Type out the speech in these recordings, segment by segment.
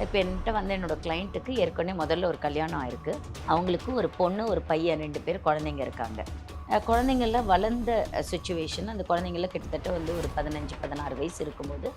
இப்போ என்கிட்ட வந்து என்னோட கிளைண்ட்டுக்கு ஏற்கனவே முதல்ல ஒரு கல்யாணம் ஆயிருக்கு. அவங்களுக்கு ஒரு பொண்ணு, ஒரு பையன் 2 பேர் குழந்தைங்க இருக்காங்க. குழந்தைங்கள்லாம் வளர்ந்த சிச்சுவேஷன். அந்த குழந்தைங்கலாம் கிட்டத்தட்ட வந்து ஒரு 15, 16 வயசு இருக்கும்போது,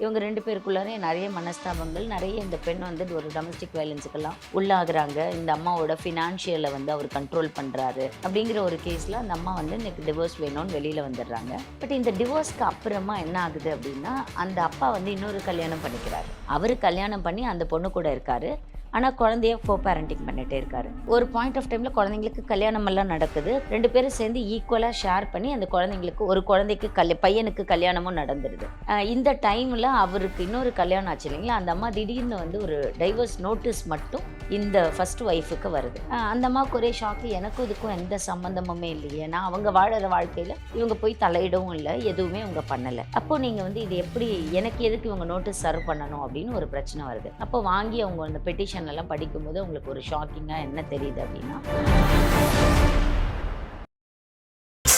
இவங்க 2 பேருக்குள்ளாரே நெறைய மனஸ்தாபங்கள், நெறைய இந்த பெண் வந்து ஒரு டொமஸ்டிக் வயலன்ஸுக்கெல்லாம் உள்ளாகுறாங்க. இந்த அம்மாவோட ஃபினான்ஷியல வந்து அவர் கண்ட்ரோல் பண்றாரு. அப்படிங்கிற ஒரு கேஸ்ல அந்த அம்மா வந்து எனக்கு டிவோர்ஸ் வேணும்னு வெளியில வந்துடுறாங்க. பட் இந்த டிவோர்ஸ்க்கு அப்புறமா என்ன ஆகுது அப்படின்னா, அந்த அப்பா வந்து இன்னொரு கல்யாணம் பண்ணிக்கிறாரு. அவரு கல்யாணம் பண்ணி அந்த பொண்ணு கூட இருக்காரு. ஆனா குழந்தைய பேரண்டிங் பண்ணிட்டே இருக்காரு. ஒரு பாயிண்ட் ஆஃப் டைம்ல குழந்தைங்களுக்கு கல்யாணம் எல்லாம் நடக்குது. 2 பேரும் சேர்ந்து ஈக்குவலா ஷேர் பண்ணி அந்த குழந்தைங்களுக்கு ஒரு குழந்தைக்கு பையனுக்கு கல்யாணமும் நடந்துருது. இந்த டைம்ல அவருக்கு இன்னொரு கல்யாணம் ஆச்சு இல்லைங்களா? அந்த அம்மா திடீர்னு வந்து ஒரு டைவர்ஸ் நோட்டீஸ் மட்டும் இந்த ஃபர்ஸ்ட் ஒய்ஃப்க்கு வருது. அந்த அம்மாவுக்கு ஒரே ஷாக்கு. எனக்கும் இதுக்கும் எந்த சம்மந்தமுமே இல்லையே. நான் அவங்க வாழற வாழ்க்கையில இவங்க போய் தலையிடவும் இல்ல. எதுவுமே இவங்க பண்ணல. அப்போ நீங்க வந்து இது எப்படி எனக்கு எதுக்கு இவங்க நோட்டீஸ் சர்வ் பண்ணணும் அப்படின்னு ஒரு பிரச்சனை வருது. அப்போ வாங்கி அவங்க அந்த பெட்டிஷன் எல்லாம் படிக்கும்போது உங்களுக்கு ஒரு ஷாக்கிங்கா என்ன தெரியுது அப்படின்னா,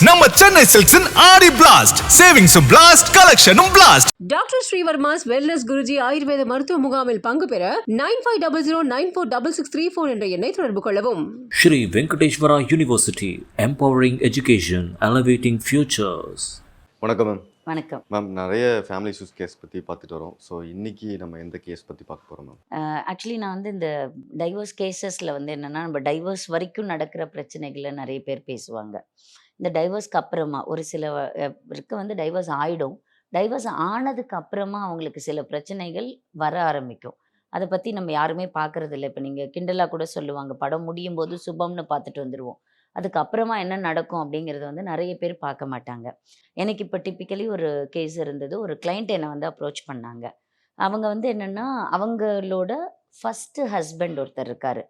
நம்ம சென்னை சில்க்ஸின் ஆடி பிளாஸ்ட் சேவிங்ஸும் பிளாஸ்ட் கலெக்ஷனும் blast. Doctor Srivarma's wellness Guruji ஆயுர்வேத மருத்துவ முகாமில் பங்கு பெற 9500946634 என்ற எண்ணை தொடர்பு கொள்ளவும். Shri Venkateshwara University, empowering education, elevating futures. வணக்கம் மேம். வணக்கம் மேம், நிறைய ஃபேமிலி இஷ்யூஸ் கேஸ் பற்றி பார்த்துட்டு வரோம். ஸோ இன்னைக்கு நம்ம எந்த கேஸ் பற்றி பார்க்க போகிறோம் மேம்? ஆக்சுவலி நான் வந்து இந்த டைவர்ஸ் கேசஸில் வந்து என்னென்னா, நம்ம டைவர்ஸ் வரைக்கும் நடக்கிற பிரச்சனைகளை நிறைய பேர் பேசுவாங்க. இந்த டைவர்ஸ்க்கு அப்புறமா ஒரு சிலருக்கு வந்து டைவர்ஸ் ஆகிடும். டைவர்ஸ் ஆனதுக்கு அப்புறமா அவங்களுக்கு சில பிரச்சனைகள் வர ஆரம்பிக்கும். அதை பற்றி நம்ம யாருமே பார்க்குறதில்ல. இப்போ நீங்கள் கிண்டலாக கூட சொல்லுவாங்க, படம் முடியும் போது சுபம்னு பார்த்துட்டு வந்துடுவோம். அதுக்கப்புறமா என்ன நடக்கும் அப்படிங்கிறது வந்து நிறைய பேர் பார்க்க மாட்டாங்க. எனக்கு இப்போ டிப்பிக்கலி ஒரு கேஸ் இருந்தது. ஒரு கிளைண்ட் என்னை வந்து அப்ரோச் பண்ணாங்க. அவங்க வந்து என்னென்னா, அவங்களோட ஃபஸ்ட்டு ஹஸ்பண்ட் ஒருத்தர் இருக்கார்.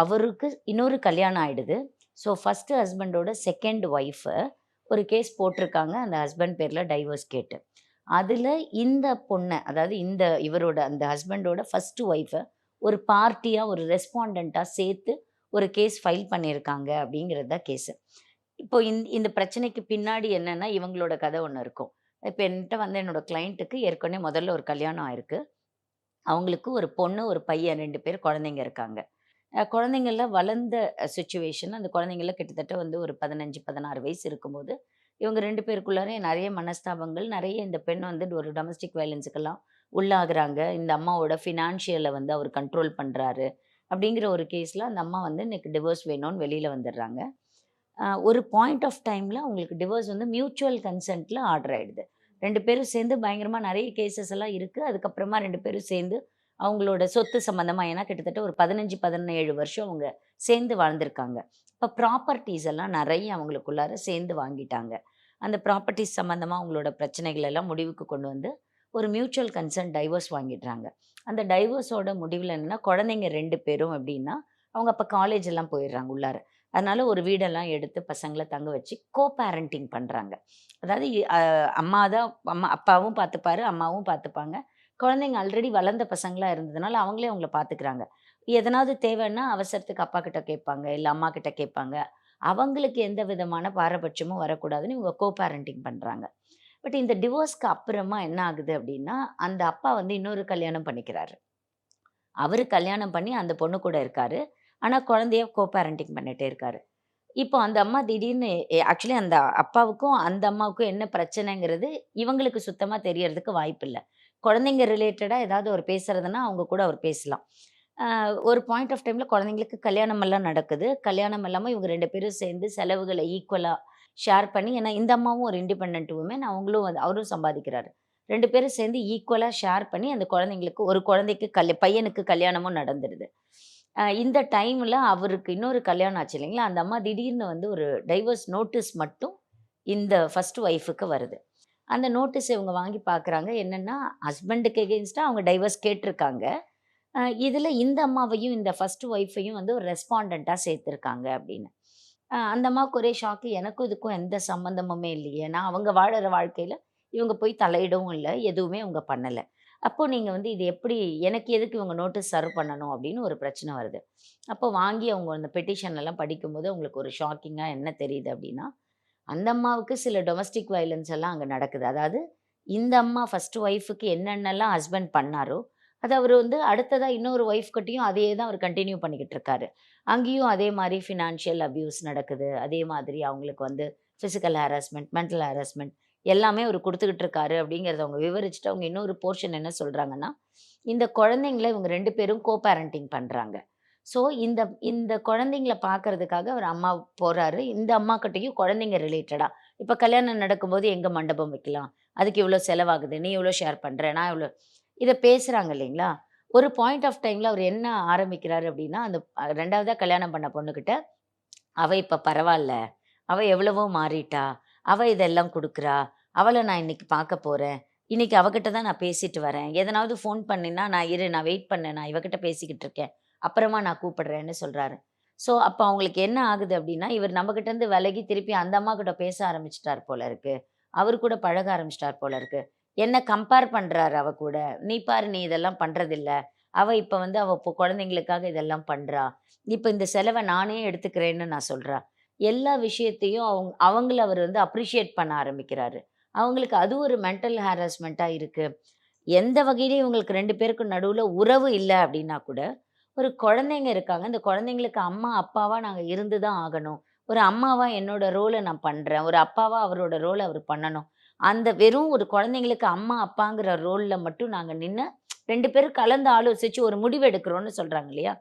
அவருக்கு இன்னொரு கல்யாணம் ஆகிடுது. ஸோ ஃபஸ்ட்டு ஹஸ்பண்டோட செகண்ட் ஒய்ஃபை ஒரு கேஸ் போட்டிருக்காங்க அந்த ஹஸ்பண்ட் பேரில் டைவர்ஸ் கேட்டு. அதில் இந்த பொண்ணை, அதாவது இவரோட அந்த ஹஸ்பண்டோட ஃபஸ்ட்டு ஒய்ஃபை ஒரு பார்ட்டியாக, ஒரு ரெஸ்பாண்டண்ட்டாக சேர்த்து ஒரு கேஸ் ஃபைல் பண்ணியிருக்காங்க அப்படிங்கிறது தான் கேஸு. இப்போ இந்த பிரச்சனைக்கு பின்னாடி என்னென்னா, இவங்களோட கதை ஒன்று இருக்கும். இப்போ என்கிட்ட வந்து என்னோட கிளைண்ட்டுக்கு ஏற்கனவே முதல்ல ஒரு கல்யாணம் ஆயிருக்கு. அவங்களுக்கு ஒரு பொண்ணு, ஒரு பையன் 2 பேர் குழந்தைங்க இருக்காங்க. குழந்தைங்கள்லாம் வளர்ந்த சிச்சுவேஷன். அந்த குழந்தைங்கள்லாம் கிட்டத்தட்ட வந்து ஒரு 15, 16 வயசு இருக்கும்போது, இவங்க 2 பேருக்குள்ளாரே நிறைய மனஸ்தாபங்கள், நிறைய இந்த பெண் வந்து ஒரு டொமஸ்டிக் வயலன்ஸுக்கெல்லாம் உள்ளாகுறாங்க. இந்த அம்மாவோட ஃபினான்ஷியலை வந்து அவர் கண்ட்ரோல் பண்ணுறாரு. அப்படிங்கிற ஒரு கேஸில் அந்த அம்மா வந்து எனக்கு டிவோர்ஸ் வேணும்னு வெளியில் வந்துடுறாங்க. ஒரு பாயிண்ட் ஆஃப் டைமில் அவங்களுக்கு டிவோர்ஸ் வந்து மியூச்சுவல் கன்சென்ட்டில் ஆர்டர் ஆகிடுது. 2 பேரும் சேர்ந்து பயங்கரமாக நிறைய கேசஸ் எல்லாம் இருக்குது. அதுக்கப்புறமா 2 பேரும் சேர்ந்து அவங்களோட சொத்து சம்மந்தமாக, ஏன்னா கிட்டத்தட்ட ஒரு 15, 17 வருஷம் அவங்க சேர்ந்து வாழ்ந்திருக்காங்க. இப்போ ப்ராப்பர்ட்டிஸ் எல்லாம் நிறைய அவங்களுக்குள்ளார சேர்ந்து வாங்கிட்டாங்க. அந்த ப்ராப்பர்ட்டிஸ் சம்மந்தமாக அவங்களோட பிரச்சனைகள் எல்லாம் முடிவுக்கு கொண்டு வந்து ஒரு மியூச்சுவல் கன்சென்ட் டைவர்ஸ் வாங்கிடுறாங்க. அந்த டைவர்ஸோட முடிவில் என்னென்னா, குழந்தைங்க 2 பேரும் எப்படின்னா, அவங்க அப்போ காலேஜ் எல்லாம் போயிடுறாங்க உள்ளார. அதனால ஒரு வீடெல்லாம் எடுத்து பசங்களை தங்க வச்சு பேரண்டிங் பண்ணுறாங்க. அதாவது அப்பாவும் பார்த்துப்பாரு, அம்மாவும் பார்த்துப்பாங்க. குழந்தைங்க ஆல்ரெடி வளர்ந்த பசங்களாக இருந்ததுனால அவங்களே அவங்கள பார்த்துக்கிறாங்க. எதனாவது தேவைன்னா அவசரத்துக்கு அப்பா கிட்ட கேட்பாங்க, இல்லை அம்மா கிட்ட கேட்பாங்க. அவங்களுக்கு எந்த விதமான பாரபட்சமும் வரக்கூடாதுன்னு இவங்க பேரண்டிங் பண்ணுறாங்க. பட் இந்த டிவோர்ஸ்க்கு அப்புறமா என்ன ஆகுது அப்படின்னா, அந்த அப்பா வந்து இன்னொரு கல்யாணம் பண்ணிக்கிறாரு. அவரு கல்யாணம் பண்ணி அந்த பொண்ணு கூட இருக்காரு. ஆனா குழந்தைய பேரண்டிங் பண்ணிட்டே இருக்காரு. இப்போ அந்த அம்மா திடீர்னு ஆக்சுவலி அந்த அப்பாவுக்கும் அந்த அம்மாவுக்கும் என்ன பிரச்சனைங்கிறது இவங்களுக்கு சுத்தமா தெரியறதுக்கு வாய்ப்பில்ல. குழந்தைங்க ரிலேட்டடா ஏதாவது அவர் பேசுறதுன்னா அவங்க கூட அவர் பேசலாம். ஒரு பாயிண்ட் ஆஃப் டைம்ல குழந்தைங்களுக்கு கல்யாணம் எல்லாம் நடக்குது. கல்யாணம் இல்லாம இவங்க 2 பேரும் சேர்ந்து செலவுகள ஈக்குவலா ஷேர் பண்ணி, ஏன்னா இந்த அம்மாவும் ஒரு இண்டிபெண்டன்ட் வுமன், அவரும் சம்பாதிக்கிறாரு. 2 பேரும் சேர்ந்து ஈக்குவலா ஷேர் பண்ணி அந்த குழந்தைங்களுக்கு ஒரு குழந்தைக்கு பையனுக்கு கல்யாணமும் நடந்துருது. இந்த டைம்ல அவருக்கு இன்னொரு கல்யாணம் ஆச்சு இல்லைங்களா? அந்த அம்மா திடீர்னு வந்து ஒரு டைவர்ஸ் நோட்டீஸ் மட்டும் இந்த ஃபர்ஸ்ட் ஒய்ஃப்க்கு வருது. அந்த நோட்டீஸ் இவங்க வாங்கி பார்க்குறாங்க. என்னன்னா, ஹஸ்பண்டுக்கு எகெயின்ஸ்டா அவங்க டைவர்ஸ் கேட்டிருக்காங்க. இதில இந்த அம்மாவையும், இந்த ஃபர்ஸ்ட் ஒய்ஃபையும் வந்து ஒரு ரெஸ்பாண்டண்ட்டா சேர்த்துருக்காங்க அப்படின்னு. அந்த அம்மாவுக்கு ஒரே ஷாக்கு. எனக்கும் இதுக்கும் எந்த சம்மந்தமுமே இல்லையே. நான் அவங்க வாழற வாழ்க்கையில இவங்க போய் தலையிடவும் இல்ல. எதுவுமே அவங்க பண்ணல. அப்போ நீங்க வந்து இது எப்படி எனக்கு எதுக்கு இவங்க நோட்டீஸ் சர்வ் பண்ணணும் அப்படின்னு ஒரு பிரச்சனை வருது. அப்போ வாங்கி அவங்க அந்த பெட்டிஷன் எல்லாம் படிக்கும்போது அவங்களுக்கு ஒரு ஷாக்கிங்கா என்ன தெரியுது அப்படின்னா, அந்த அம்மாவுக்கு சில டொமஸ்டிக் வயலன்ஸ் எல்லாம் அங்க நடக்குது. அதாவது இந்த அம்மா ஃபர்ஸ்ட் ஒய்ஃப்க்கு என்னென்னலாம் ஹஸ்பண்ட் பண்ணாரோ, அது அவர் வந்து அடுத்ததா இன்னொரு ஒய்ஃப் கிட்டயும் அதே தான் அவர் கன்டின்யூ பண்ணிக்கிட்டு இருக்காரு. அங்கேயும் அதே மாரி ஃபினான்ஷியல் அப்யூஸ் நடக்குது. அதே மாதிரி அவங்களுக்கு வந்து ஃபிசிக்கல் ஹராஸ்மென்ட், மென்டல் ஹராஸ்மென்ட் எல்லாமே அவரு குடுத்துக்கிட்டு இருக்காரு அப்படிங்கிறத அவங்க விவரிச்சுட்டு, அவங்க இன்னொரு போர்ஷன் என்ன சொல்றாங்கன்னா, இந்த குழந்தைங்கள இவங்க 2 பேரும் பேரண்டிங் பண்றாங்க. ஸோ இந்த இந்த குழந்தைங்கள பார்க்கறதுக்காக அவர் அம்மா போறாரு. இந்த அம்மாகிட்டயும் குழந்தைங்க ரிலேட்டடா, இப்ப கல்யாணம் நடக்கும்போது எங்க மண்டபம் வைக்கலாம்? அதுக்கு இவ்வளோ செலவாகுது. நீ இவ்வளோ ஷேர் பண்ற. நான் இவ்வளோ இத பேசுறாங்க இல்லைங்களா? ஒரு பாயிண்ட் ஆஃப் டைம்ல அவர் என்ன ஆரம்பிக்கிறாரு அப்படின்னா, அந்த 2வதா கல்யாணம் பண்ண பொண்ணுகிட்ட, "அவ இப்ப பரவால்ல. அவ எவ்வளவோ மாறிட்டா. அவ இதெல்லாம் குடுக்குறா. அவள நான் இன்னைக்கு பார்க்க போறேன். இன்னைக்கு அவகிட்ட தான் நான் பேசிட்டு வரேன். எதனாவது ஃபோன் பண்ணினா, நான் இரு நான் வெயிட் பண்ணு. நான் இவகிட்ட பேசிக்கிட்டு இருக்கேன். அப்புறமா நான் கூப்பிடுறேன்னு" சொல்றாரு. ஸோ அப்ப அவங்களுக்கு என்ன ஆகுது அப்படின்னா, இவர் நம்மகிட்ட இருந்து விலகி திருப்பி அந்த அம்மா கிட்ட பேச ஆரம்பிச்சுட்டார் போல இருக்கு. அவரு கூட பழக ஆரம்பிச்சுட்டார் போல இருக்கு. என்ன கம்பேர் பண்றாரு அவ கூட. "நீ பாரு நீ இதெல்லாம் பண்றதில்ல. அவ இப்ப வந்து அவ குழந்தைங்களுக்காக இதெல்லாம் பண்றா. இப்ப இந்த செலவ நானே எடுத்துக்கிறேன்னு நான் சொல்றா." எல்லா விஷயத்தையும் அவங்கள அவர் வந்து அப்ரிஷியேட் பண்ண ஆரம்பிக்கிறாரு. அவங்களுக்கு அது ஒரு மென்டல் ஹராஸ்மென்ட்டா இருக்கு. எந்த வகையிலயும் இவங்களுக்கு 2 பேருக்கும் நடுவுல உறவு இல்ல அப்டின்னா கூட, ஒரு குழந்தைங்க இருக்காங்க. இந்த குழந்தைங்களுக்கு அம்மா, அப்பாவா நாங்க இருந்து தான் ஆகணும். ஒரு அம்மாவா என்னோட ரோல நான் பண்றேன். ஒரு அப்பாவா அவரோட ரோல அவர் பண்ணணும். அந்த வெறும் ஒரு குழந்தைங்களுக்கு அம்மா, அப்பாங்கிற ரோல்ல மட்டும் நாங்க நின்னு 2 பேரும் கலந்து ஆலோசிச்சு ஒரு முடிவு எடுக்கிறோம்னு சொல்றாங்க இல்லையா?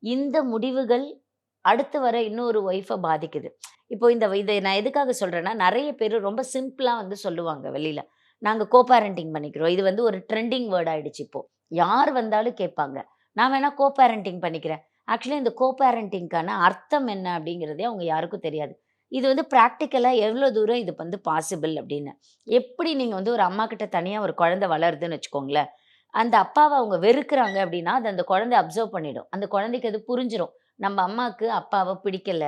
இந்த முடிவுகள் அடுத்து வர இன்னொரு ஒய்ஃப பாதிக்குது. இப்போ இத நான் எதுக்காக சொல்றேன்னா, நெறைய பேரு ரொம்ப சிம்பிளா வந்து சொல்லுவாங்க வெளில. நாங்க பேரண்டிங் பண்ணிக்கிறோம். இது வந்து ஒரு ட்ரெண்டிங் வேர்ட் ஆயிடுச்சு இப்போ. யார் வந்தாலும் கேட்பாங்க. நான் வேணா பேரண்டிங் பண்ணிக்கிறேன். ஆக்சுவலி இந்த பேரண்டிங்க்கான அர்த்தம் என்ன அப்படிங்கிறதே அவங்க யாருக்கும் தெரியாது. இது வந்து பிராக்டிகலா எவ்வளோ தூரம் இது வந்து பாசிபிள் அப்படின்னு. எப்படி நீங்க வந்து ஒரு அம்மா கிட்ட தனியா ஒரு குழந்தை வளருதுன்னு வச்சுக்கோங்களேன். அந்த அப்பாவ அவங்க வெறுக்குறாங்க அப்படின்னா, அத அந்த குழந்தை அப்சர்வ் பண்ணிடும். அந்த குழந்தைக்கு அது புரிஞ்சிரும். நம்ம அம்மாக்கு அப்பாவ பிடிக்கல.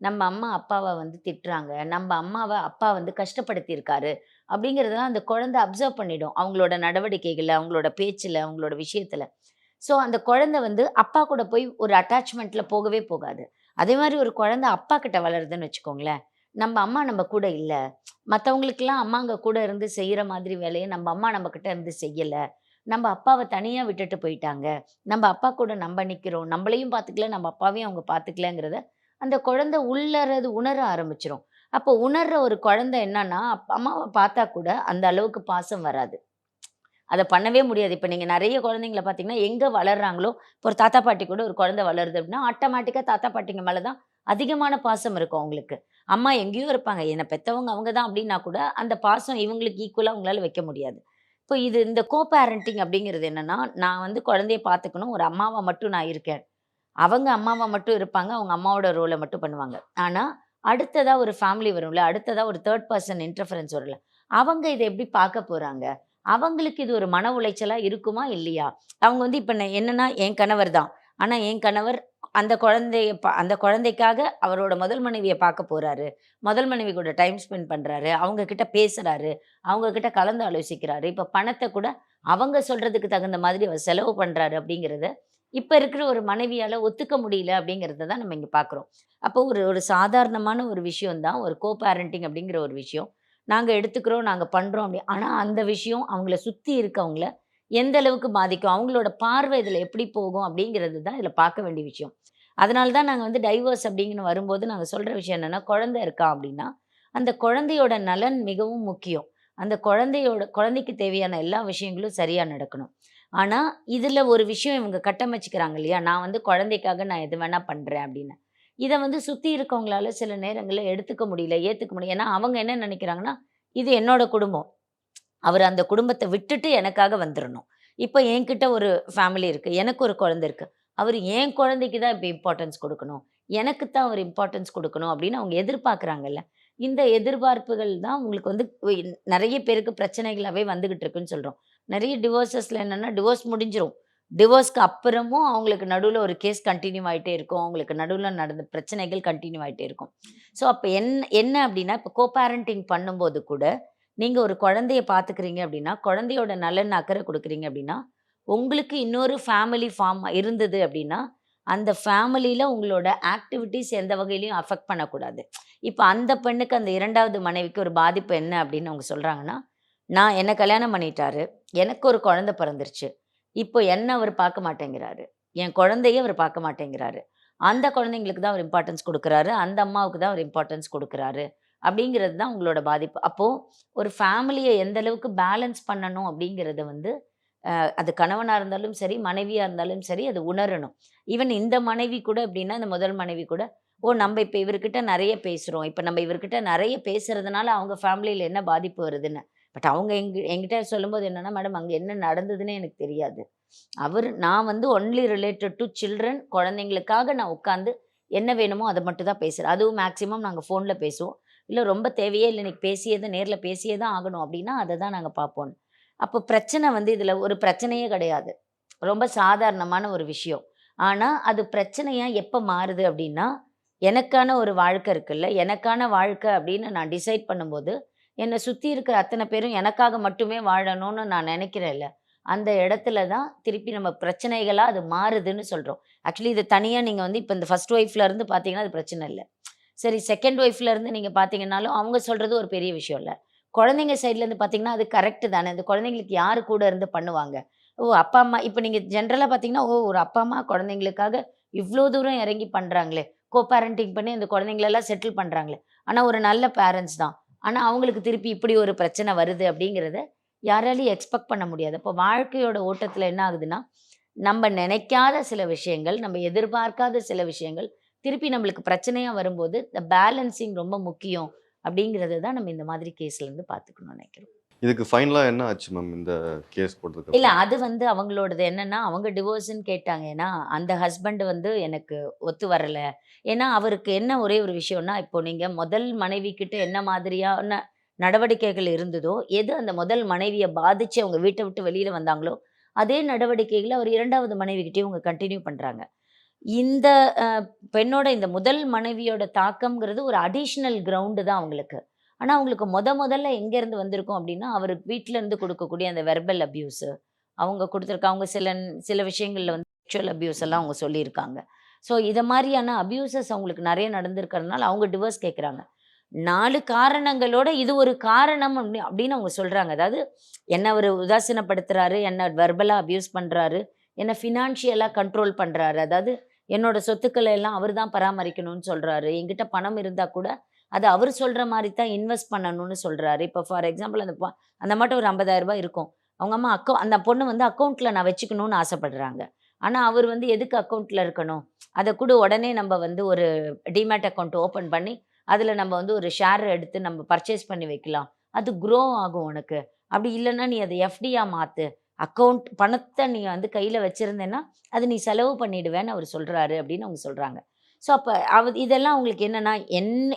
நம்ம அம்மா அப்பாவ வந்து திட்டுறாங்க. நம்ம அம்மாவ அப்பா வந்து கஷ்டப்படுத்தியிருக்காரு. அப்படிங்கிறதெல்லாம் அந்த குழந்தை அப்சர்வ் பண்ணிடும். அவங்களோட நடவடிக்கைகள்ல, அவங்களோட பேச்சுல, அவங்களோட விஷயத்துல. ஸோ அந்த குழந்தை வந்து அப்பா கூட போய் ஒரு அட்டாச்மெண்ட்ல போகவே போகாது. அதே மாரி ஒரு குழந்தை அப்பா கிட்ட வளருதுன்னு வச்சுக்கோங்களேன். நம்ம அம்மா நம்ம கூட இல்ல. மத்தவங்களுக்கெல்லாம் அம்மாங்க கூட இருந்து செய்ற மாதிரி வேலைய நம்ம அம்மா நம்ம கிட்ட இருந்து செய்யல. நம்ம அப்பாவ தனியா விட்டுட்டு போயிட்டாங்க. நம்ம அப்பா கூட நம்ம நிக்கிறோம். நம்மளையும் பார்த்துக்கல, நம்ம அப்பாவையும் அவங்க பார்த்துக்கலங்கிறத, அந்த குழந்தை உள்ளறது உணர ஆரம்பிச்சுரும். அப்போ உணர்ற ஒரு குழந்தை என்னன்னா, அம்மாவ பார்த்தா கூட அந்த அளவுக்கு பாசம் வராது. அத பண்ணவே முடியாது. இப்ப நீங்க நெறைய குழந்தைங்கள பார்த்தீங்கன்னா, எங்க வளர்றாங்களோ, இப்போ ஒரு தாத்தா, பாட்டி கூட ஒரு குழந்தை வளருது அப்படின்னா, ஆட்டோமேட்டிக்கா தாத்தா, பாட்டிங்க மேல தான் அதிகமான பாசம் இருக்கும் அவங்களுக்கு. அம்மா எங்கேயோ இருப்பாங்க. என்ன பெத்தவங்க அவங்க தான் அப்படின்னா கூட, அந்த பாசம் இவங்களுக்கு ஈக்குவலா அவங்களால வைக்க முடியாது. இப்போ இந்த பேரண்டிங் அப்படிங்கிறது என்னன்னா, நான் வந்து குழந்தைய பார்த்துக்கணும். ஒரு அம்மாவா மட்டும் நான் இருக்கேன். அவங்க அம்மாவா மட்டும் இருப்பாங்க. அவங்க அம்மாவோட ரோல மட்டும் பண்ணுவாங்க. ஆனா, அடுத்ததா ஒரு ஃபேமிலி வரும்ல, அடுத்ததா ஒரு 3 பெர்சன் இன்டர்ஃபரன்ஸ் வரும்ல, அவங்க இத எப்படி பார்க்க போறாங்க? அவங்களுக்கு இது ஒரு மன உளைச்சலா இருக்குமா? இல்லையா? அவங்க வந்து இப்ப என்னன்னா, என் கணவர் தான். ஆனா, என் கணவர் அந்த குழந்தைக்காக அவரோட முதல் மனைவிய பார்க்க போறாரு. முதல் மனைவி கூட டைம் ஸ்பெண்ட் பண்றாரு. அவங்க கிட்ட பேசுறாரு. அவங்க கிட்ட கலந்து ஆலோசிக்கிறாரு. இப்ப பணத்த கூட அவங்க சொல்றதுக்கு தகுந்த மாதிரி அவர் செலவு பண்றாரு அப்படிங்கிறத, இப்ப இருக்கிற ஒரு மனைவியால ஒத்துக்க முடியல அப்படிங்கிறத தான் நம்ம இங்க பார்க்குறோம். அப்போ ஒரு ஒரு சாதாரணமான ஒரு விஷயம் தான் ஒரு பேரண்டிங் அப்படிங்கிற ஒரு விஷயம். நாங்க எடுத்துக்கிறோம், நாங்க பண்றோம் அப்படி. ஆனா அந்த விஷயம் அவங்கள சுத்தி இருக்கவங்கள எந்த அளவுக்கு பாதிக்கும்? அவங்களோட பார்வை இதுல எப்படி போகும்? அப்படிங்கிறது தான் இதுல பார்க்க வேண்டிய விஷயம். அதனால தான் நாங்க வந்து டைவர்ஸ் அப்படிங்கன்னு வரும்போது நாங்க சொல்ற விஷயம் என்னன்னா, குழந்தை இருக்கா அப்படின்னா, அந்த குழந்தையோட நலன் மிகவும் முக்கியம். அந்த குழந்தைக்கு தேவையான எல்லா விஷயங்களும் சரியா நடக்கணும். ஆனா, இதுல ஒரு விஷயம் இவங்க கட்டமைச்சுக்கிறாங்க இல்லையா? நான் வந்து குழந்தைக்காக நான் எது வேணா பண்றேன் அப்படின்னு. இத வந்து சுத்தி இருக்கவங்களால சில நேரங்கள்ல எடுத்துக்க முடியல, ஏத்துக்க முடியல. ஏன்னா அவங்க என்ன நெனைக்கிறாங்கன்னா, இது என்னோட குடும்பம். அவரு அந்த குடும்பத்த விட்டுட்டு எனக்காக வந்துரணும். இப்ப என்கிட்ட ஒரு ஃபேமிலி இருக்கு. எனக்கு ஒரு குழந்தை இருக்கு. அவரு என் குழந்தைக்கு தான் இப்ப இம்பார்ட்டன்ஸ் குடுக்கணும். எனக்கு தான் அவரு இம்பார்ட்டன்ஸ் குடுக்கணும் அப்படின்னு அவங்க எதிர்பார்க்குறாங்கல்ல. இந்த எதிர்பார்ப்புகள் தான் உங்களுக்கு வந்து நெறைய பேருக்கு பிரச்சனைகளாவே வந்துகிட்டு இருக்குன்னு சொல்றோம். நெறைய டிவோர்ஸஸ்ல என்னன்னா, டிவோர்ஸ் முடிஞ்சிரும். டிவோர்ஸ்க்கு அப்புறமும் அவங்களுக்கு நடுவுல ஒரு கேஸ் கன்டின்யூ ஆயிட்டே இருக்கும். அவங்களுக்கு நடுவுல நடந்த பிரச்சனைகள் கன்டின்யூ ஆயிட்டே இருக்கும். ஸோ அப்ப என்ன அப்படின்னா, இப்ப பேரண்டிங் பண்ணும்போது கூட நீங்க ஒரு குழந்தைய பார்த்துக்கிறீங்க அப்படின்னா, குழந்தையோட நலன் அக்கறை குடுக்குறீங்க அப்படின்னா, உங்களுக்கு இன்னொரு ஃபேமிலி ஃபார்ம் இருந்தது அப்படின்னா, அந்த ஃபேமிலில உங்களோட ஆக்டிவிட்டீஸ் எந்த வகையிலயும் அஃபெக்ட் பண்ணக்கூடாது. இப்ப அந்த பெண்ணுக்கு அந்த 2வது மனைவிக்கு ஒரு பாதிப்பு என்ன அப்படின்னு அவங்க சொல்றாங்கன்னா, என்ன கல்யாணம் பண்ணிட்டாரு. எனக்கு ஒரு குழந்தை பிறந்துருச்சு. இப்போ என்ன அவர் பார்க்க மாட்டேங்கிறாரு. என் குழந்தைய அவர் பார்க்க மாட்டேங்கிறாரு. அந்த குழந்தைங்களுக்கு தான் அவர் இம்பார்ட்டன்ஸ் குடுக்குறாரு. அந்த அம்மாவுக்கு தான் அவர் இம்பார்ட்டன்ஸ் குடுக்குறாரு. அப்படிங்கிறது தான் உங்களோட பாதிப்பு. அப்போ ஒரு ஃபேமிலிய எந்த அளவுக்கு பேலன்ஸ் பண்ணணும் அப்படிங்கிறத வந்து அது கணவனா இருந்தாலும் சரி, மனைவியா இருந்தாலும் சரி, அது உணரணும். ஈவன் இந்த மனைவி கூட எப்படின்னா, இந்த முதல் மனைவி கூட, ஓ! நம்ம இப்ப இவர்கிட்ட நெறைய பேசுறோம். இப்ப நம்ம இவர்கிட்ட நெறைய பேசுறதுனால அவங்க ஃபேமிலில என்ன பாதிப்பு வருதுன்னு. பட் அவங்க என்கிட்ட சொல்லும்போது என்னன்னா, மேடம் அங்க என்ன நடந்ததுன்னே எனக்கு தெரியாது. நான் வந்து ஒன்லி ரிலேட்டட் டூ சில்ட்ரன் குழந்தைங்களுக்காக நான் உட்காந்து என்ன வேணுமோ அத மட்டும் தான் பேசுறேன். அதுவும் மேக்ஸிமம் நாங்க ஃபோன்ல பேசுவோம். இல்ல ரொம்ப தேவையே இல்ல இன்னைக்கு நேர்ல பேசியே தான் ஆகணும் அப்டின்னா, அத தான் நாங்க பார்ப்போம். அப்போ பிரச்சனை வந்து இதுல ஒரு பிரச்சனையே கிடையாது. ரொம்ப சாதாரணமான ஒரு விஷயம். ஆனா, அது பிரச்சனையா எப்ப மாறுது அப்டின்னா, எனக்கான ஒரு வாழ்க்கை இருக்குல்ல, எனக்கான வாழ்க்கை அப்டின்னு நான் டிசைட் பண்ணும்போது, என்ன சுத்தி இருக்கிற அத்தன பேரும் எனக்காக மட்டுமே வாழணும்னு நான் நெனைக்கிறேன்ல, அந்த இடத்துல தான் திருப்பி நம்ம பிரச்சனைகளா அது மாறுதுன்னு சொல்றோம். ஆக்சுவலி இது தனியா நீங்க வந்து இப்ப இந்த ஃபர்ஸ்ட் ஒய்ஃப்ல இருந்து பார்த்தீங்கன்னா, அது பிரச்சனை இல்ல. சரி செகண்ட் ஒய்ஃப்ல இருந்து நீங்க பார்த்தீங்கன்னாலும், அவங்க சொல்றது ஒரு பெரிய விஷயம் இல்ல. குழந்தைங்க சைட்ல இருந்து பார்த்தீங்கன்னா, அது கரெக்ட் தானே. இந்த குழந்தைங்களுக்கு யாரு கூட இருந்து பண்ணுவாங்க? ஓ! அப்பா, அம்மா இப்ப நீங்க ஜென்ரலா பார்த்தீங்கன்னா, ஓ! ஒரு அப்பா, அம்மா குழந்தைங்களுக்காக இவ்ளோ தூரம் இறங்கி பண்றாங்களே! பேரண்டிங் பண்ணி அந்த குழந்தைங்களெல்லாம் செட்டில் பண்றாங்களே! ஆனா ஒரு நல்ல பேரண்ட்ஸ் தான். ஆனா அவங்களுக்கு திருப்பி இப்படி ஒரு பிரச்சனை வருது அப்படிங்கிறத யாராலயும் எக்ஸ்பெக்ட் பண்ண முடியாது. அப்போ வாழ்க்கையோட ஓட்டத்துல என்ன ஆகுதுன்னா, நம்ம நினைக்காத சில விஷயங்கள், நம்ம எதிர்பார்க்காத சில விஷயங்கள், திருப்பி நம்மளுக்கு பிரச்சனையா வரும்போது, இந்த பேலன்சிங் ரொம்ப முக்கியம் அப்படிங்கிறத தான் நம்ம இந்த மாதிரி கேஸ்ல இருந்து பார்த்துக்கணும்னு நினைக்கிறோம். இதுக்கு ஃபைனலா என்ன ஆச்சு மேம் இந்த கேஸ் போட்டதுக்கு இல்ல அப்புறம்? அது வந்து அவங்களோடது என்னன்னா, அவங்க டிவோர்ஸ்ன்னு கேட்டாங்க. ஏன்னா, அந்த ஹஸ்பண்ட் வந்து எனக்கு ஒத்து வரல. ஏன்னா, அவருக்கு என்ன ஒரே ஒரு விஷயம்னா, இப்போ நீங்க முதல் மனைவி கிட்ட என்ன மாதிரியான நடவடிக்கைகள் இருந்ததோ, எது அந்த முதல் மனைவிய பாதிச்சு அவங்க வீட்ட விட்டு வெளியில வந்தாங்களோ, அதே நடவடிக்கைகள அவர் 2வது மனைவிகிட்டயும் அவங்க கன்டின்யூ பண்றாங்க. இந்த அ பெண்ணோட இந்த முதல் மனைவியோட தாக்கம்ங்கிறது ஒரு அடிஷனல் கிரவுண்ட் தான் அவங்களுக்கு. ஆனா, அவங்களுக்கு முதல்ல எங்கேருந்து வந்திருக்கும் அப்டின்னா, அவரு வீட்லருந்து குடுக்கக்கூடிய அந்த வெர்பல் அப்யூஸு, அவங்க குடுத்துருக்க அவங்க சில விஷயங்கள்ல வந்து செக்சுவல் அப்யூஸ் எல்லாம் அவங்க சொல்லியிருக்காங்க. ஸோ, இத மாரியான அப்யூசஸ் அவங்களுக்கு நெறைய நடந்திருக்கிறதுனால அவங்க டிவோர்ஸ் கேட்குறாங்க. 4 காரணங்களோட இது ஒரு காரணம் அப்டின்னு அவங்க சொல்றாங்க. அதாவது என்ன அவரு உதாசீனப்படுத்துறாரு, என்ன வெர்பலா அப்யூஸ் பண்றாரு, என்ன ஃபினான்ஷியலா கண்ட்ரோல் பண்றாரு. அதாவது என்னோட சொத்துக்கள எல்லாம் அவரு தான் பராமரிக்கணும்னு சொல்றாரு. என்கிட்ட பணம் இருந்தா கூட அது அவரு சொல்ற மாரி தான் இன்வெஸ்ட் பண்ணணும்னு சொல்றாரு. இப்ப ஃபார் எக்ஸாம்பிள் அந்த அம்மாட்ட ஒரு ரூ. 50,000 இருக்கும். அவங்க அம்மா அந்த பொண்ணு வந்து அக்கவுண்ட்ல நான் வச்சுக்கணும்னு ஆசைப்படுறாங்க. ஆனா, அவரு வந்து எதுக்கு அக்கவுண்ட்ல இருக்கணும்? அத குடு உடனே நம்ம வந்து ஒரு டிமேட் அக்கவுண்ட் ஓப்பன் பண்ணி, அதுல நம்ம வந்து ஒரு ஷேர் எடுத்து நம்ம பர்ச்சேஸ் பண்ணி வைக்கலாம். அது க்ரோ ஆகும் உனக்கு. அப்படி இல்லன்னா நீ அத எஃப்டியா மாத்து. பணத்த நீ வந்து கையில வச்சிருந்தேன்னா, அத நீ செலவு பண்ணிடுவேன்னு அவரு சொல்றாரு அப்படின்னு அவங்க சொல்றாங்க. ஸோ, அப்ப இதெல்லாம் அவங்களுக்கு என்னன்னா,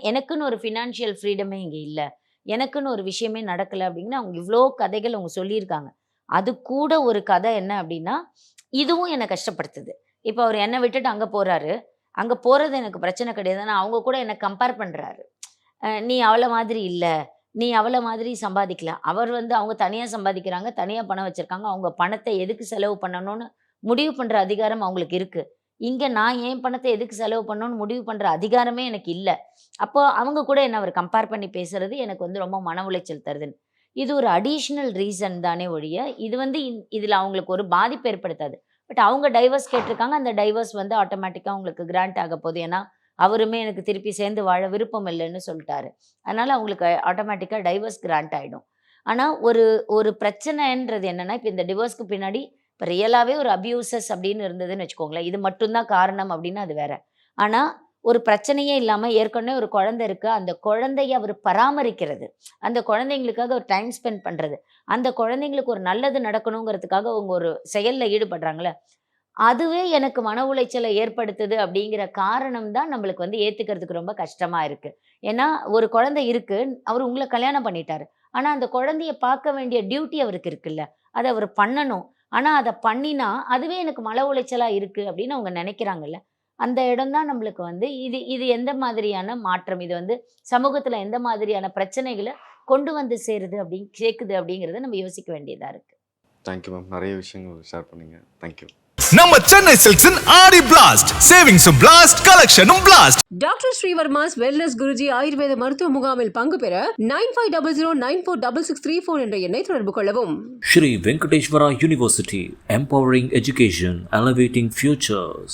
எனக்குன்னு ஒரு ஃபினான்ஷியல் ஃப்ரீடமே இங்க இல்ல. எனக்குன்னு ஒரு விஷயமே நடக்கல அப்படின்னு அவங்க இவ்ளோ கதைகள் அவங்க சொல்லியிருக்காங்க. அது கூட ஒரு கதை என்ன அப்படின்னா, இதுவும் என்ன கஷ்டப்படுத்துது. இப்ப அவரு என்ன விட்டுட்டு அங்க போறாரு. அங்க போறது எனக்கு பிரச்சனை கிடையாது. ஆனா அவங்க கூட என்ன கம்பேர் பண்றாரு. நீ அவள மாதிரி இல்ல. நீ அவள மாதிரி சம்பாதிக்கல. அவர் வந்து அவங்க தனியா சம்பாதிக்கிறாங்க. தனியா பணம் வச்சிருக்காங்க. அவங்க பணத்த எதுக்கு செலவு பண்ணணும்னு முடிவு பண்ற அதிகாரம் அவங்களுக்கு இருக்கு. இங்க நான் என் பணத்த எதுக்கு செலவு பண்ணணும்னு முடிவு பண்ற அதிகாரமே எனக்கு இல்ல. அப்போ அவங்க கூட என்ன அவர் கம்பேர் பண்ணி பேசுறது எனக்கு வந்து ரொம்ப மன உளைச்சல் தருதுன்னு. இது ஒரு அடிஷனல் ரீசன் தானே ஒழிய, இது வந்து இதுல அவங்களுக்கு ஒரு பாதிப்பு ஏற்படுத்தாது. பட் அவங்க டைவர்ஸ் கேட்டிருக்காங்க. அந்த டைவர்ஸ் வந்து ஆட்டோமேட்டிக்கா அவங்களுக்கு கிராண்ட் ஆகப்போகுது. ஏன்னா, அவருமே எனக்கு திருப்பி சேர்ந்து வாழ விருப்பம் இல்லன்னு சொல்ட்டாரு. அதனால அவங்களுக்கு ஆட்டோமேட்டிக்கா டைவர்ஸ் கிராண்ட் ஆயிடும். ஆனா, ஒரு ஒரு பிரச்சனைன்றது என்னன்னா, இப்ப இந்த டிவோர்ஸ்க்கு பின்னாடி இப்ப ரியலாவே ஒரு அப்யூசஸ் அப்படின்னு இருந்ததுன்னு வச்சுக்கோங்களேன். இது மட்டும் தான் காரணம் அப்படின்னா அது வேற. ஆனா, ஒரு பிரச்சனையே இல்லாம ஏற்கனவே ஒரு குழந்தை இருக்கு. அந்த குழந்தைய அவரு பராமரிக்கிறது. அந்த குழந்தைங்களுக்காக ஒரு டைம் ஸ்பெண்ட் பண்றது. அந்த குழந்தைங்களுக்கு ஒரு நல்லது நடக்கணுங்கிறதுக்காக அவங்க ஒரு செயல்ல ஈடுபடுறாங்கல்ல, அதுவே எனக்கு மன உளைச்சல ஏற்படுத்துது அப்படிங்கிற காரணம் தான் நம்மளுக்கு வந்து ஏத்துக்கிறதுக்கு ரொம்ப கஷ்டமா இருக்கு. ஏன்னா, ஒரு குழந்தை இருக்கு. அவரு உங்கள கல்யாணம் பண்ணிட்டாரு. ஆனா, அந்த குழந்தைய பார்க்க வேண்டிய டியூட்டி அவருக்கு இருக்குல்ல. அத அவரு பண்ணணும். ஆனா, அத பண்ணினா, அதுவே எனக்கு மன உளைச்சலா இருக்கு அப்படின்னு அவங்க நெனைக்கிறாங்கல்ல. அந்த இடம் தான் நம்மளுக்கு வந்து இது இது எந்த மாதிரியான மாற்றம்? இது வந்து சமூகத்துல எந்த மாதிரியான பிரச்சனைகள கொண்டு வந்து சேர்க்குது அப்படிங்கிறத நம்ம யோசிக்க வேண்டியதா இருக்கு. Thank you ma'am. நெறைய விஷயங்கள் ஷேர் பண்ணீங்க. Thank you. நம்ம சென்னை சில்க்ஸின் ஆடி பிளாஸ்ட் சேவிங்ஸும் பிளாஸ்ட் கலெக்ஷனும் blast. Doctor Srivarma's wellness Guruji ஆயுர்வேத மருத்துவ முகாமில் பங்கு பெற 9500946634 என்ற எண்ணை தொடர்பு கொள்ளவும். Shri Venkateshwara University, empowering education, elevating futures.